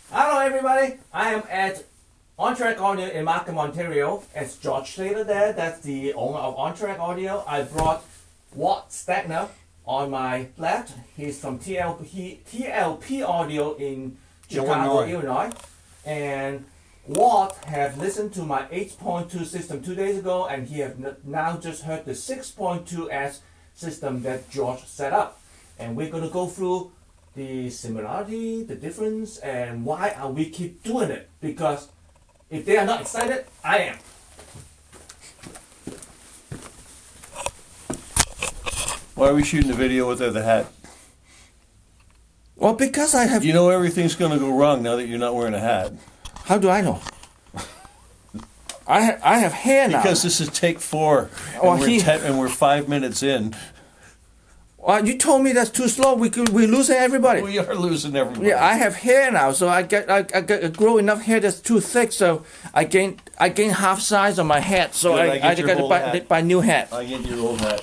Hello everybody, I am at Entracte Audio in Markham, Ontario. It's George Slater there, that's the owner of Entracte Audio. I brought Walt Stagner on my left. He's from TLP Audio in Chicago, Illinois. And Walt have listened to my 8.2 system 2 days ago, and he have now just heard the 6.2S system that George set up. And we're going to go through the similarity, the difference, and why are we keep doing it. Because if they are not excited, I am. Why are we shooting the video without the hat? Well, because I have... You know everything's going to go wrong now that you're not wearing a hat. How do I know? I have hair now. Because this is take 4, Well, and we're 5 minutes in. Well, you told me that's too slow. We're losing everybody. We are losing everybody. Yeah, I have hair now, so I grow enough hair that's too thick, so I gain half size on my hat. So Good, I got to buy new hat. I get your old hat.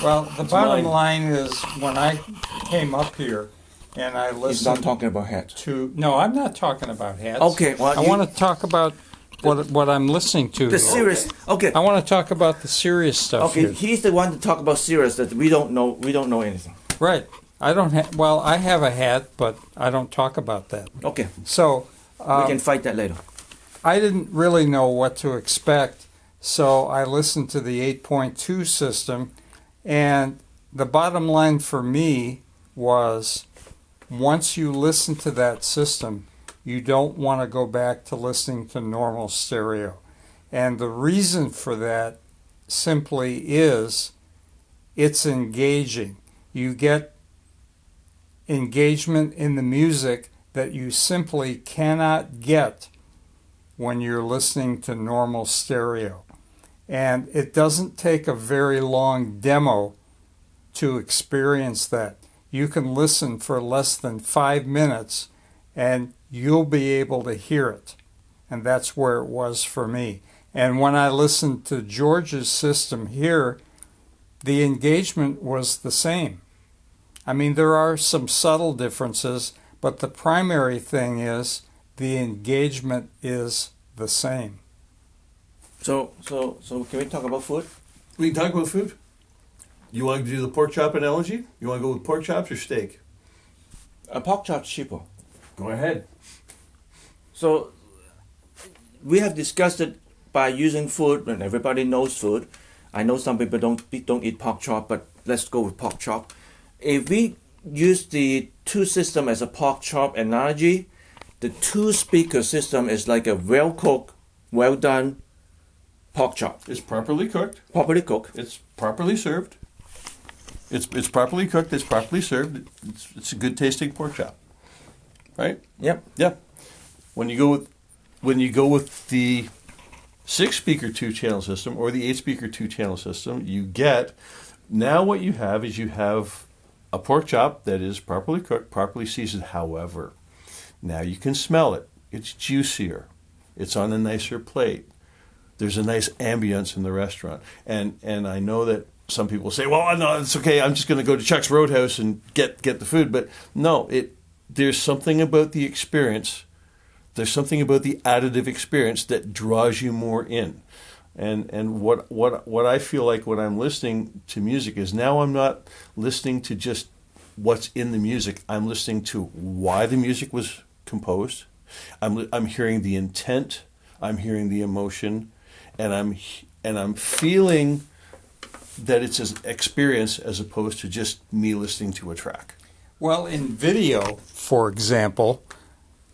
Well, the bottom mine. line is when I came up here and I listened He's not talking about hats. to... No, I'm not talking about hats. Okay, well, I want to talk about what I'm listening to. The serious. Okay. I want to talk about the serious stuff Okay, here. he's the one to talk about serious that we don't know. We don't know anything. Right. I don't have... Well, I have a hat, but I don't talk about that. Okay, So... we can fight that later. I didn't really know what to expect, so I listened to the 8.2 system, and the bottom line for me was once you listen to that system, you don't want to go back to listening to normal stereo. And the reason for that simply is it's engaging. You get engagement in the music that you simply cannot get when you're listening to normal stereo. And it doesn't take a very long demo to experience that. You can listen for less than 5 minutes and you'll be able to hear it. And that's where it was for me. And when I listened to George's system here, the engagement was the same. I mean, there are some subtle differences, but the primary thing is the engagement is the same. So can we talk about food? We can talk about food. You want to do the pork chop analogy? You want to go with pork chops or steak? A pork chop cheaper. Go ahead. So we have discussed it by using food, and everybody knows food. I know some people don't eat pork chop, but let's go with pork chop. If we use the two system as a pork chop analogy, the two speaker system is like a well cooked, well done pork chop. It's properly cooked. Properly cooked. It's properly served. It's properly cooked. It's properly served. It's a good tasting pork chop. Right? Yep. Yeah. When you go with the 6-speaker 2-channel system or the 8-speaker 2-channel system, you get now what you have is you have a pork chop that is properly cooked, properly seasoned. However, now you can smell it. It's juicier. It's on a nicer plate. There's a nice ambience in the restaurant. And I know that some people say, well, no, it's okay. I'm just going to go to Chuck's Roadhouse and get the food. But no, there's something about the experience. There's something about the additive experience that draws you more in. And what I feel like when I'm listening to music is now I'm not listening to just what's in the music. I'm listening to why the music was composed. I'm hearing the intent. I'm hearing the emotion, and I'm feeling that it's an experience as opposed to just me listening to a track. Well, in video, for example,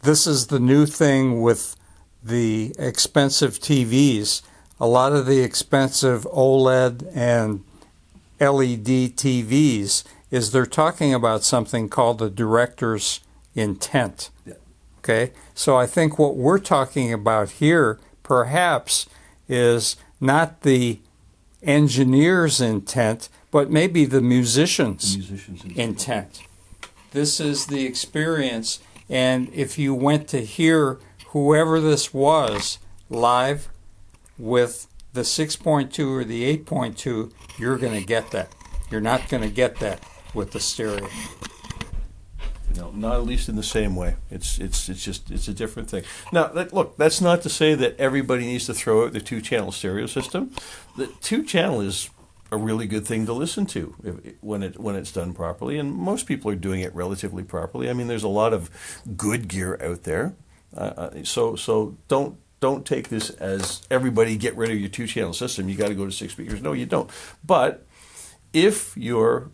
this is the new thing with the expensive TVs. A lot of the expensive OLED and LED TVs is they're talking about something called the director's intent. Yeah. Okay? So I think what we're talking about here perhaps is not the engineer's intent, but maybe the musician's intent. This is the experience, and if you went to hear whoever this was live with the 6.2 or the 8.2, you're going to get that. You're not going to get that with the stereo. No, not at least in the same way. It's a different thing. Now, look, that's not to say that everybody needs to throw out the 2-channel stereo system. The 2-channel is a really good thing to listen to when it's done properly, and most people are doing it relatively properly. I mean, there's a lot of good gear out there, so don't take this as everybody get rid of your 2-channel system. You got to go to 6 speakers. No, you don't. But if you're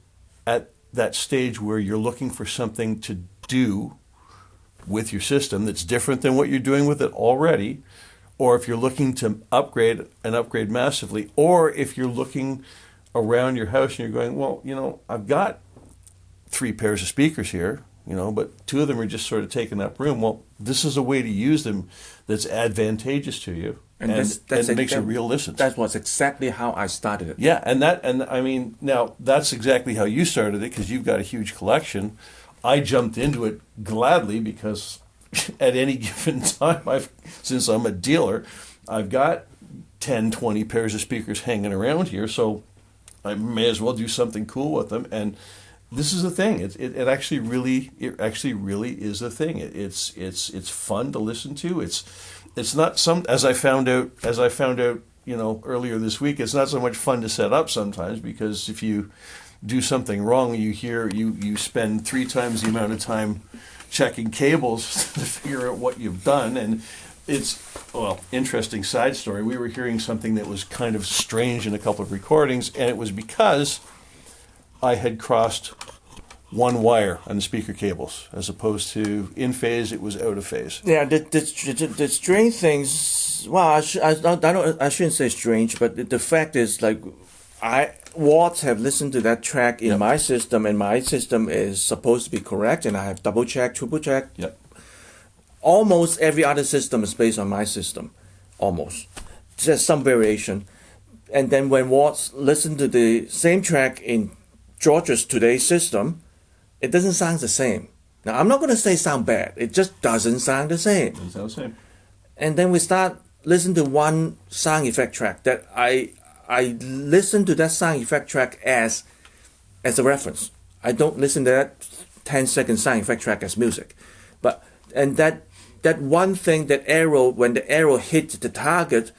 at that stage where you're looking for something to do with your system that's different than what you're doing with it already, or if you're looking to upgrade massively, or if you're looking around your house and you're going, well, I've got 3 pairs of speakers here, but 2 of them are just sort of taking up room. Well, this is a way to use them that's advantageous to you, and it makes a real listen. That was exactly how I started it. Yeah, and I mean, now that's exactly how you started it, because you've got a huge collection. I jumped into it gladly because at any given time, since I'm a dealer, I've got 10, 20 pairs of speakers hanging around here, so I may as well do something cool with them. And this is the thing. It actually really is a thing. It's fun to listen to. It's not as I found out earlier this week. It's not so much fun to set up sometimes, because if you do something wrong, you spend 3 times the amount of time checking cables to figure out what you've done. And interesting side story. We were hearing something that was kind of strange in a couple of recordings, and it was because I had crossed one wire on the speaker cables, as opposed to in phase, it was out of phase. Yeah, the strange things. Well, I shouldn't say strange, but the fact is, like, Walt have listened to that track in my system, and my system is supposed to be correct, and I have double checked, triple checked. Yep. Almost every other system is based on my system, almost. Just some variation. And then when Walt listened to the same track in George's today's system, it doesn't sound the same. Now, I'm not going to say sound bad. It just doesn't sound the same. Doesn't sound the same. And then we start listening to one sound effect track that I listen to that sound effect track as a reference. I don't listen to that 10-second sound effect track as music. And that one thing, that arrow, when the arrow hit the target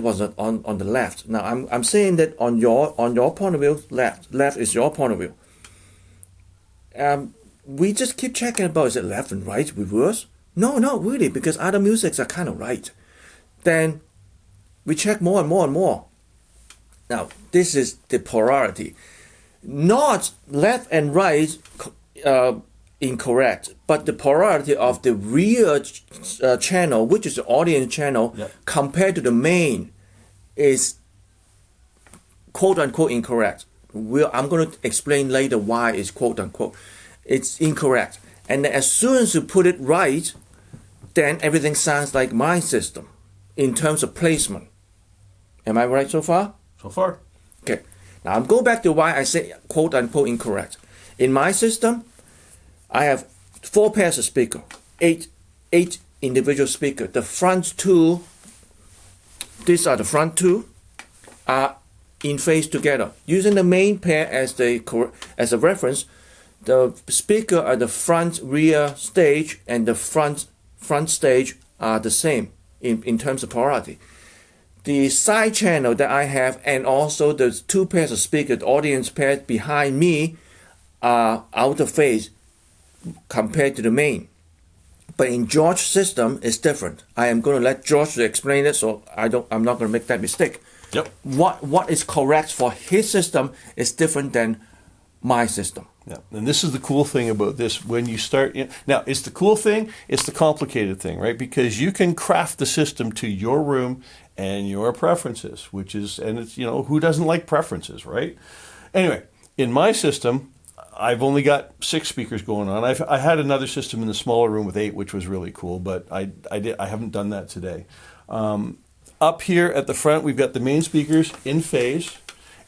was on the left. Now I'm saying that on your point of view, left is your point of view. We just keep checking about, is it left and right, reverse? No, not really, because other musics are kind of right. Then we check more and more and more. Now this is the polarity, not left and right. Incorrect, but the polarity of the rear channel, which is the audience channel, compared to the main, is quote unquote incorrect. I'm going to explain later why it's quote unquote. It's incorrect, and as soon as you put it right, then everything sounds like my system in terms of placement. Am I right so far? So far. Okay. Now I'm going back to why I say quote unquote incorrect. In my system, I have 4 pairs of speakers, 8 individual speakers. The front 2, these are the front 2, are in phase together. Using the main pair as a reference, the speaker at the front rear stage and the front stage are the same in terms of polarity. The side channel that I have, and also the 2 pairs of speakers, the audience pair behind me, are out of phase compared to the main. But in George's system, it's different. I am going to let George explain it, so I'm not going to make that mistake. Yep. What is correct for his system is different than my system. Yeah, and this is the cool thing about this. When you start, now it's the cool thing, it's the complicated thing, right? Because you can craft the system to your room and your preferences, and it's, who doesn't like preferences, right? Anyway, in my system, I've only got 6 speakers going on. I had another system in the smaller room with 8, which was really cool, but I haven't done that today. Up here at the front, we've got the main speakers in phase,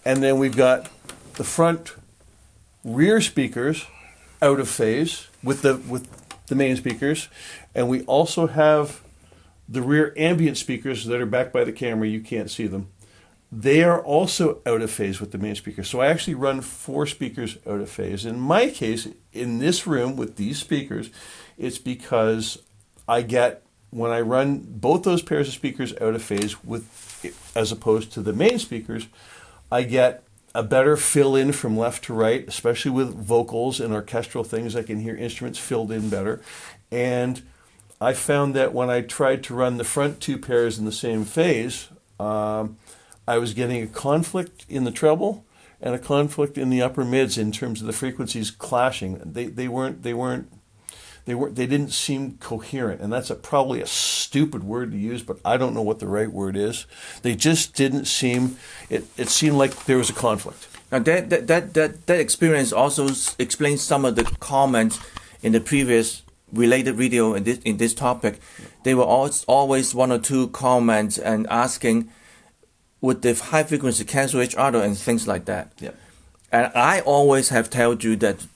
and then we've got the front rear speakers out of phase with the main speakers, and we also have the rear ambient speakers that are back by the camera. You can't see them. they are also out of phase with the main speaker. So I actually run 4 speakers out of phase. In my case, in this room with these speakers, it's because I get, when I run both those pairs of speakers out of phase with, as opposed to the main speakers, I get a better fill-in from left to right, especially with vocals and orchestral things. I can hear instruments filled in better. And I found that when I tried to run the front 2 pairs in the same phase, I was getting a conflict in the treble and a conflict in the upper mids in terms of the frequencies clashing. They didn't seem coherent, and that's probably a stupid word to use, but I don't know what the right word is. They just didn't seem. It seemed like there was a conflict. Now that experience also explains some of the comments in the previous related video in this topic. There were always 1 or 2 comments and asking, would the high frequency cancel each other and things like that. Yeah. And I always have told you that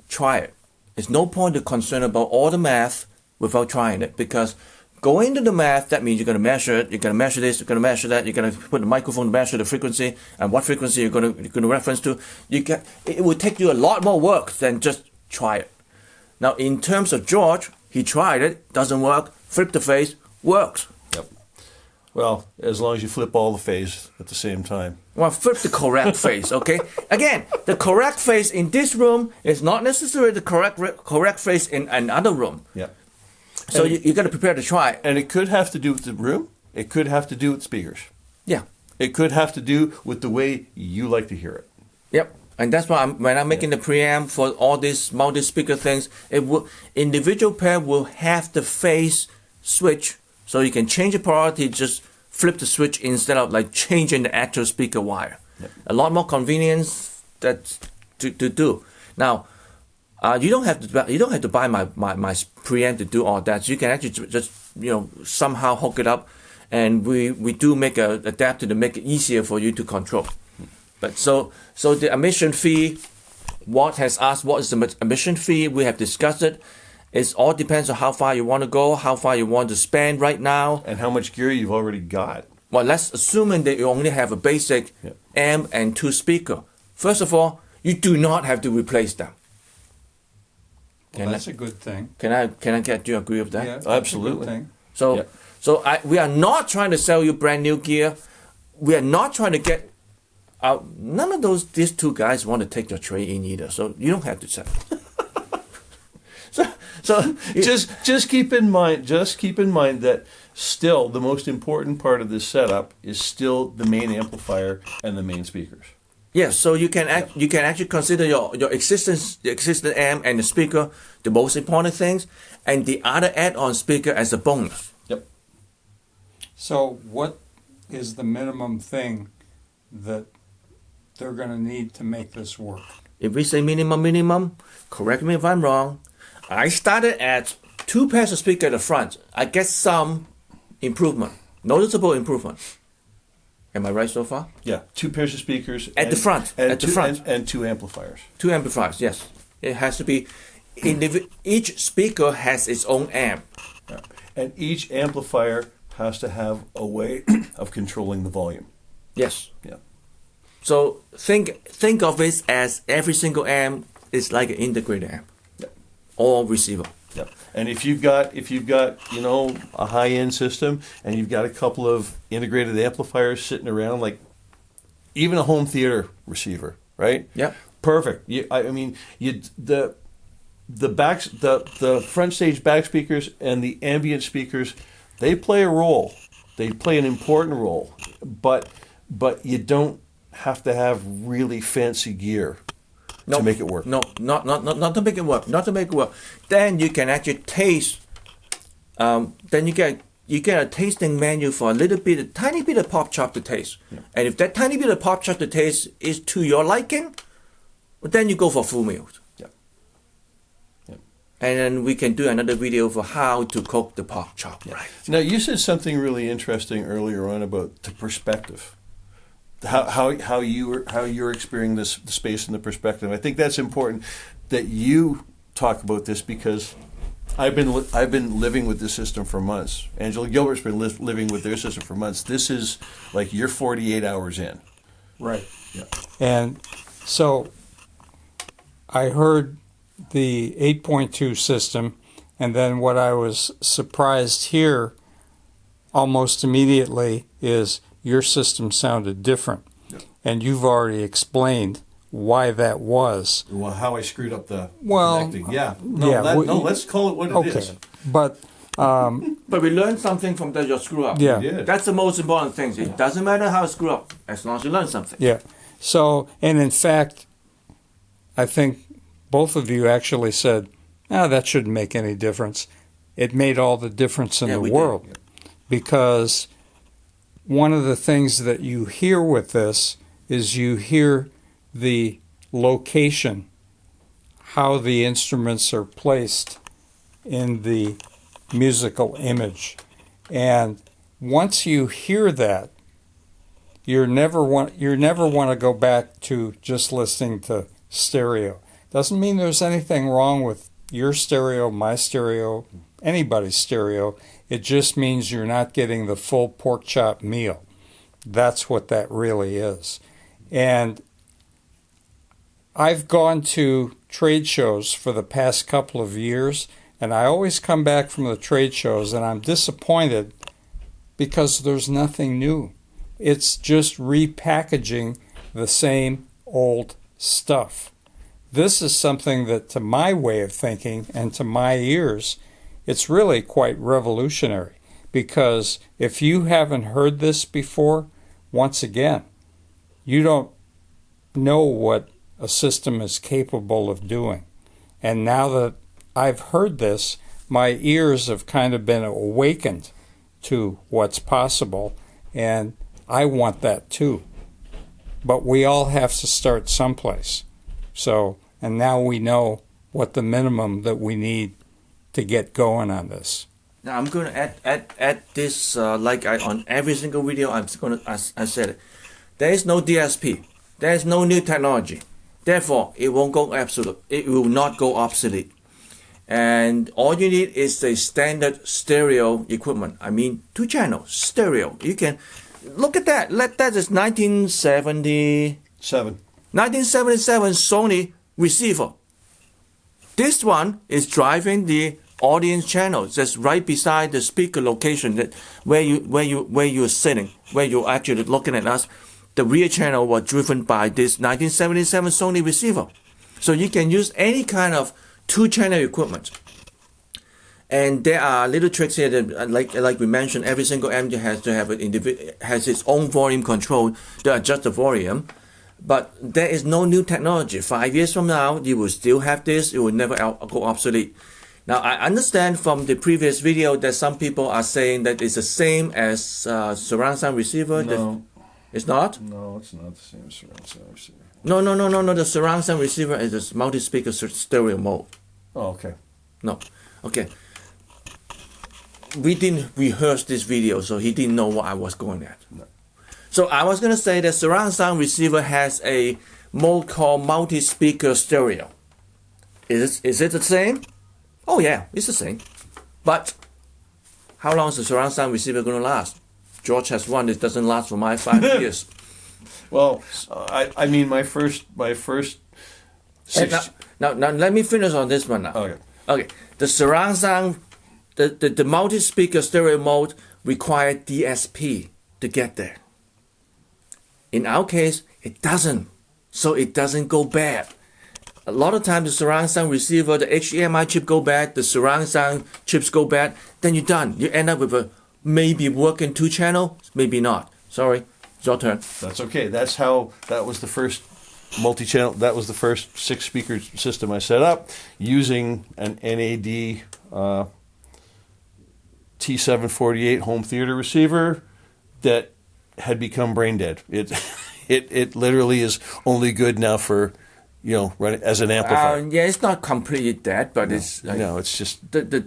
try it. There's no point to concern about all the math without trying it, because going into the math, that means you're going to measure it, you're going to measure this, you're going to measure that, you're going to put the microphone to measure the frequency and what frequency you're going to reference to. It will take you a lot more work than just try it. Now, in terms of George, he tried it, doesn't work, flip the phase, works. Yep. Well, as long as you flip all the phase at the same time. Well, flip the correct phase, okay? Again, the correct phase in this room is not necessarily the correct phase in another room. Yeah. So you got to prepare to try. And it could have to do with the room. It could have to do with speakers. Yeah. It could have to do with the way you like to hear it. Yep. And that's why when I'm making the preamp for all these multi-speaker things, individual pair will have the phase switch, so you can change the polarity, just flip the switch instead of like changing the actual speaker wire. Yep. A lot more convenience to do. Now, you don't have to buy my preamp to do all that. So you can actually just somehow hook it up, and we do make an adapter to make it easier for you to control. But so the admission fee, Walt has asked what is the admission fee. We have discussed it. It all depends on how far you want to go, how far you want to spend right now. And how much gear you've already got. Well, let's assuming that you only have a basic amp and 2 speaker. First of all, you do not have to replace them. Well, that's a good thing. Can I get you agree with that? Yeah, that's absolutely. a good thing. So we are not trying to sell you brand new gear. We are not trying to get out. None of these 2 guys want to take your tray in either. So you don't have to sell. So just keep in mind that still the most important part of this setup is still the main amplifier and the main speakers. yes, so you can actually consider your existing amp and the speaker the most important things, and the other add-on speaker as a bonus. Yep. So what is the minimum thing that they're going to need to make this work? If we say minimum, correct me if I'm wrong. I started at 2 pairs of speaker at the front. I get some improvement, noticeable improvement. Am I right so far? Yeah, 2 pairs of speakers At the front. and 2 amplifiers. 2 amplifiers, yes. It has to be. Each speaker has its own amp. Yeah. And each amplifier has to have a way of controlling the volume. Yes. Yeah. So think of it as every single amp is like an integrated amp. Yep. Or receiver. Yep. And if you've got a high-end system and you've got a couple of integrated amplifiers sitting around, like even a home theater receiver, right? Yep. Perfect. The front stage back speakers and the ambient speakers, they play a role. They play an important role, but you don't have to have really fancy gear to make it work. No, not to make it work. Not to make it work. Then you can actually taste. Then you get a tasting menu for a tiny bit of pop chop to taste. Yeah. And if that tiny bit of pop chop to taste is to your liking, then you go for full meals. Yeah. Yeah. And then we can do another video for how to cook the pork chop right. Now, you said something really interesting earlier on about the perspective. How you're experiencing the space and the perspective. I think that's important that you talk about this, because I've been living with this system for months. Angela-Gilbert's been living with their system for months. This is like you're 48 hours in. Right. Yeah. And so I heard the 8.2 system, and then what I was surprised here almost immediately is your system sounded different. Yep. And you've already explained why that was. Well, how I screwed up the Well, connecting. Yeah. Let's call it what it is. Okay. But But we learned something from your screw up. yeah. We did. That's the most important thing. It doesn't matter how screw up, as long as you learn something. Yeah. So, and in fact, I think both of you actually said, that shouldn't make any difference. It made all the difference in the we did. world. Because one of the things that you hear with this is you hear the location, how the instruments are placed in the musical image. And once you hear that, you never want to go back to just listening to stereo. Doesn't mean there's anything wrong with your stereo, my stereo, anybody's stereo. It just means you're not getting the full pork chop meal. That's what that really is. And I've gone to trade shows for the past couple of years, and I always come back from the trade shows and I'm disappointed because there's nothing new. It's just repackaging the same old stuff. This is something that, to my way of thinking and to my ears, it's really quite revolutionary. Because if you haven't heard this before, once again, you don't know what a system is capable of doing. And now that I've heard this, my ears have kind of been awakened to what's possible, and I want that too. But we all have to start someplace. So, and now we know what the minimum that we need to get going on this. Now I'm going to add this on every single video. I said it. There is no DSP. There is no new technology. Therefore, it won't go absolute. It will not go obsolete. And all you need is a standard stereo equipment. I mean, 2 channels stereo. You can look at that. That is 1977 Sony receiver. This one is driving the audience channel, just right beside the speaker location that where you're sitting, where you're actually looking at us. The rear channel was driven by this 1977 Sony receiver. So you can use any kind of 2-channel equipment. And there are little tricks here that, like we mentioned, every single amp has to have has its own volume control to adjust the volume. But there is no new technology. 5 years from now, you will still have this. It will never go obsolete. Now, I understand from the previous video that some people are saying that it's the same as surround sound receiver. No. It's not? No, it's not the same as surround sound receiver. No. The surround sound receiver is a multi-speaker stereo mode. Oh, okay. No. Okay. We didn't rehearse this video, so he didn't know what I was going at. No. So I was going to say that surround sound receiver has a mode called multi-speaker stereo. Is it the same? Oh yeah, it's the same. But how long is the surround sound receiver going to last? George has one that doesn't last for my 5 years. Well, I mean, my first. Now let me finish on this one now. Okay. Okay. The surround sound, the multi-speaker stereo mode require DSP to get there. In our case, it doesn't. So it doesn't go bad. A lot of times the surround sound receiver, the HDMI chip go bad, the surround sound chips go bad, then you're done. You end up with a maybe working 2-channel, maybe not. Sorry, it's your turn. That's okay. That was the first multi-channel. That was the first 6-speaker system I set up using an NAD T748 home theater receiver that had become brain dead. It literally is only good now for, running as an amplifier. Yeah, it's not completely dead, but it's like it's just the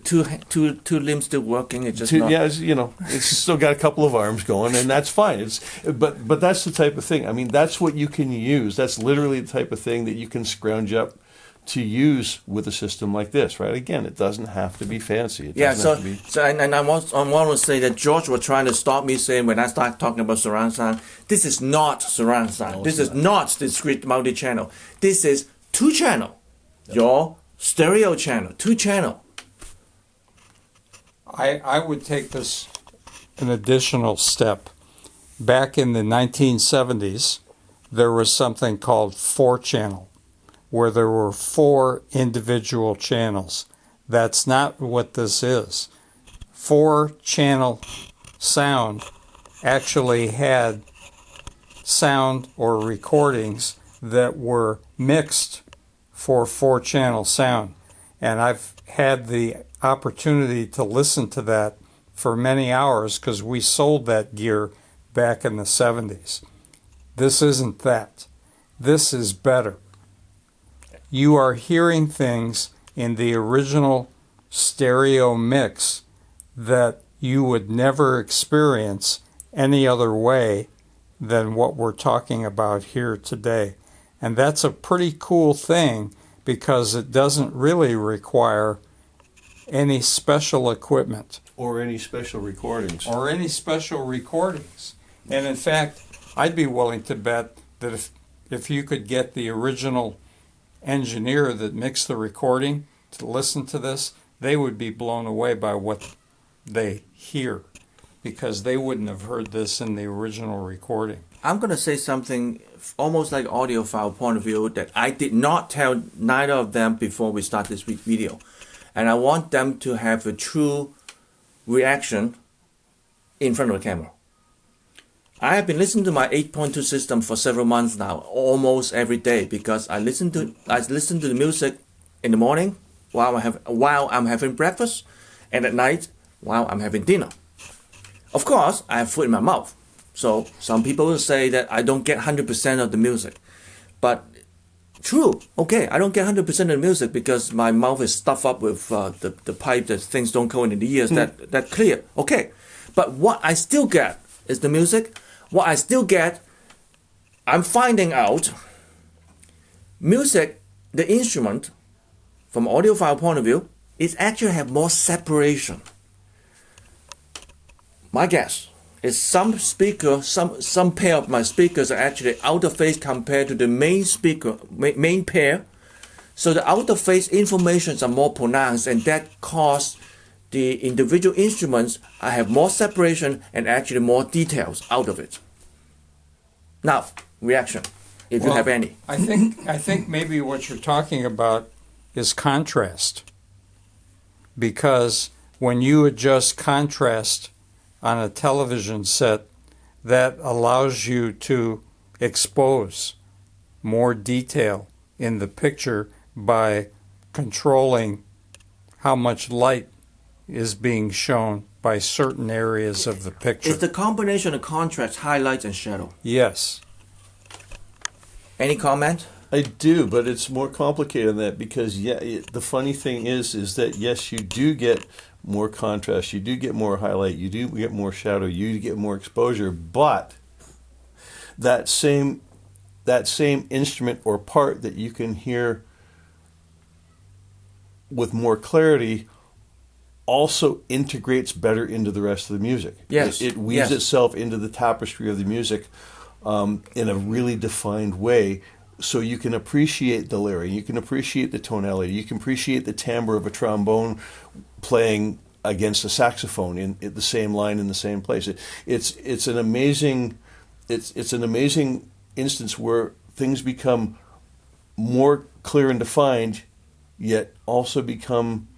two limbs still working. It's just not. Yeah, it's still got a couple of arms going, and that's fine. But that's the type of thing. I mean, that's what you can use. That's literally the type of thing that you can scrounge up to use with a system like this, right? Again, it doesn't have to be fancy. It Yeah, doesn't have to be, and I want to say that George was trying to stop me saying when I start talking about surround sound, this is not surround sound. No, this it's is not discrete multi-channel. This is two-channel. Your stereo channel, two-channel. I would take this an additional step. Back in the 1970s, there was something called 4-channel, where there were 4 individual channels. That's not what this is. 4-channel sound actually had sound or recordings that were mixed for 4-channel sound. And I've had the opportunity to listen to that for many hours because we sold that gear back in the 70s. This isn't that. This is better. You are hearing things in the original stereo mix that you would never experience any other way than what we're talking about here today. And that's a pretty cool thing because it doesn't really require any special equipment. or any special recordings. Or any special recordings. And in fact, I'd be willing to bet that if you could get the original engineer that mixed the recording to listen to this, they would be blown away by what they hear because they wouldn't have heard this in the original recording. I'm going to say something almost like audiophile point of view that I did not tell neither of them before we start this video. And I want them to have a true reaction in front of the camera. I have been listening to my 8.2 system for several months now, almost every day, because I listen to the music in the morning while I'm having breakfast, and at night while I'm having dinner. Of course, I have food in my mouth. So some people will say that I don't get 100% of the music. But true, okay, I don't get 100% of the music because my mouth is stuffed up with the pipe that things don't go in the ears that clear. Okay, but what I still get is the music. What I still get, I'm finding out music, the instrument, from audiophile point of view, is actually have more separation. My guess is some speaker, some pair of my speakers are actually out of phase compared to the main speaker, main pair. So the out of phase informations are more pronounced, and that causes the individual instruments I have more separation and actually more details out of it. Now, reaction, if you have any. I think maybe what you're talking about is contrast. Because when you adjust contrast on a television set, that allows you to expose more detail in the picture by controlling how much light is being shown by certain areas of the picture. It's the combination of contrast, highlights, and shadow. Yes. Any comment? I do, but it's more complicated than that because the funny thing is that yes, you do get more contrast, you do get more highlight, you do get more shadow, you get more exposure, but that same instrument or part that you can hear with more clarity also integrates better into the rest of the music. Yes. It weaves itself into the tapestry of the music in a really defined way, so you can appreciate the layering, you can appreciate the tonality, you can appreciate the timbre of a trombone playing against a saxophone in the same line in the same place. It's an amazing instance where things become more clear and defined, yet also become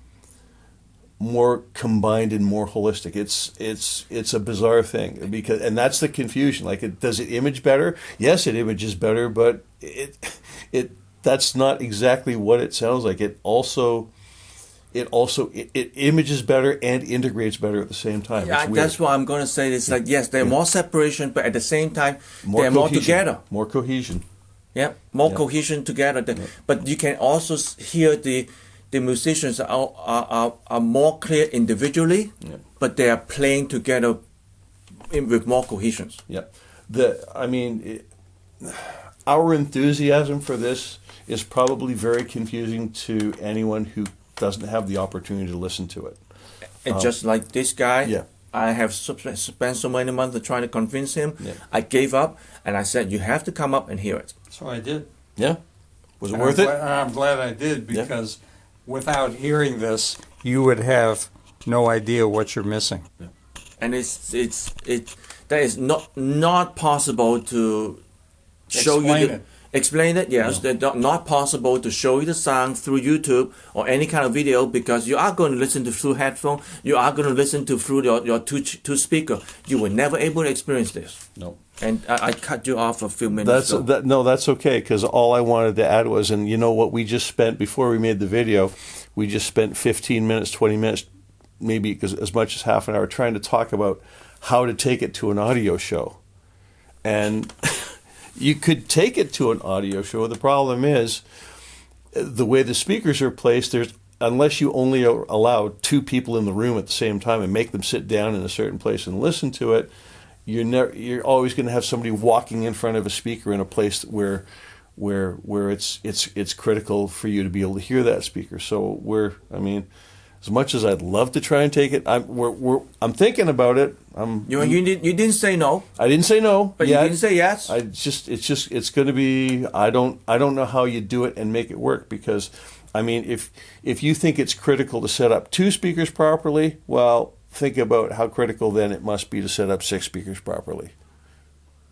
more combined and more holistic. It's a bizarre thing and that's the confusion. Like, does it image better? Yes, it images better, but it that's not exactly what it sounds like. It images better and integrates better at the same time. Yeah, that's what I'm going to say. It's like, yes, there's more separation, but at the same time, they're more together. More cohesion. Yeah, more cohesion together. But you can also hear the musicians are more clear individually, but they are playing together with more cohesion. Yeah. Our enthusiasm for this is probably very confusing to anyone who doesn't have the opportunity to listen to it. And just like this guy, Yeah. I have spent so many months trying to convince him. Yeah. I gave up, and I said, "You have to come up and hear it." So I did. Yeah, was it And worth I'm it? glad- I'm glad I did Yeah. because without hearing this, you would have no idea what you're missing. And that is not possible to show Explain you it. explain it. Yes, they're not possible to show you the sound through YouTube or any kind of video because you are going to listen to through headphone. You are going to listen to through your two speaker. You were never able to experience this. No. And I cut you off a few minutes. No, that's okay, because all I wanted to add was, and you know what, we just spent, before we made the video, we just spent 15 minutes, 20 minutes, maybe as much as half an hour, trying to talk about how to take it to an audio show. And you could take it to an audio show. The problem is, the way the speakers are placed, unless you only allow two people in the room at the same time and make them sit down in a certain place and listen to it, you're always going to have somebody walking in front of a speaker in a place where it's critical for you to be able to hear that speaker. So as much as I'd love to try and take it, I'm thinking about it. You didn't say no, I didn't say no, but yet. you didn't say yes. It's going to be. I don't know how you do it and make it work, because, if you think it's critical to set up two speakers properly, well, think about how critical then it must be to set up 6 speakers properly.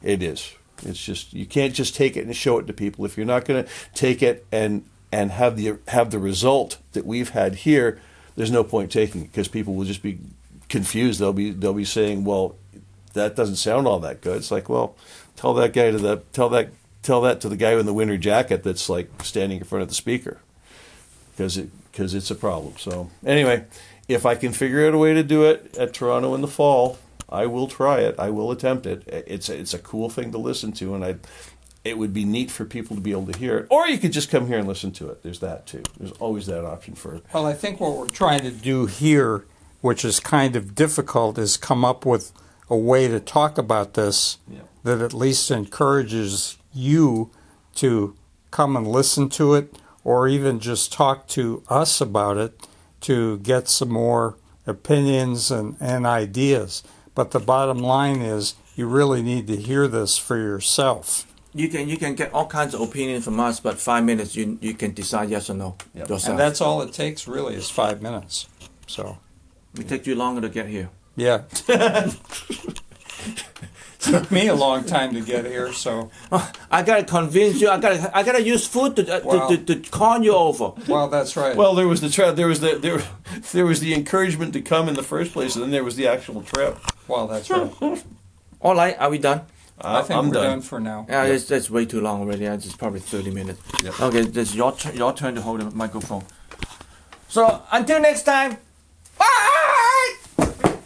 It is. It's just, you can't just take it and show it to people. If you're not going to take it and have the result that we've had here, there's no point taking it, because people will just be confused. They'll be saying, well, that doesn't sound all that good. It's like, well, tell that to the guy in the winter jacket that's like standing in front of the speaker, because it's a problem. So anyway, if I can figure out a way to do it at Toronto in the fall, I will try it. I will attempt it. It's a cool thing to listen to, and it would be neat for people to be able to hear it. Or you could just come here and listen to it. There's that too. There's always that option for it. Well, I think what we're trying to do here, which is kind of difficult, is come up with a way to talk about this that at least encourages you to come and listen to it, or even just talk to us about it to get some more opinions and ideas. But the bottom line is, you really need to hear this for yourself. You can get all kinds of opinions from us, but 5 minutes you can decide yes or no yourself. And that's all it takes, really, is 5 minutes. So it takes you longer to get here. yeah. Took me a long time to get here, so I gotta convince you. I gotta use food to con you over. well, that's right. Well, there was the encouragement to come in the first place, and then there was the actual trip. Well, that's right. All right, are we done? I think I'm we're done. done for now. Yeah, that's way too long already. It's probably 30 minutes. Yep. Okay, it's your turn to hold the microphone. So until next time, bye.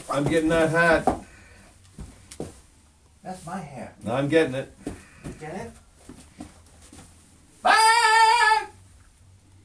I'm getting that hat. That's my hair. I'm getting it. Get it?